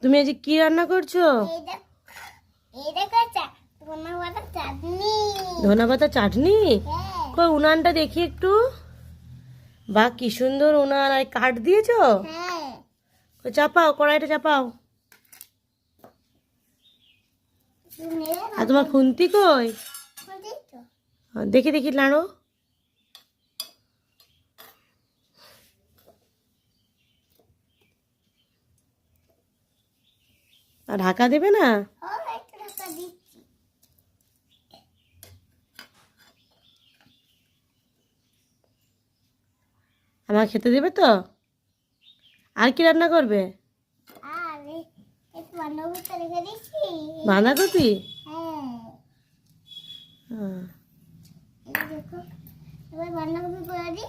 তুমি আজ কি রান্না করছো? ধনেপাতা চাটনি। কই উনানটা দেখি একটু। বাহ, কি সুন্দর উনান! আর কাঠ দিয়েছো? কই চাপাও, কড়াইটা চাপাও। আর তোমার খুন্তি কই? দেখি দেখি নাড়ো। আর ঢাকা দেবে না? আমার খেতে দেবে তো? আর কি রান্না করবে? বাঁধাকপি? বাঁধাকপি করে দিই।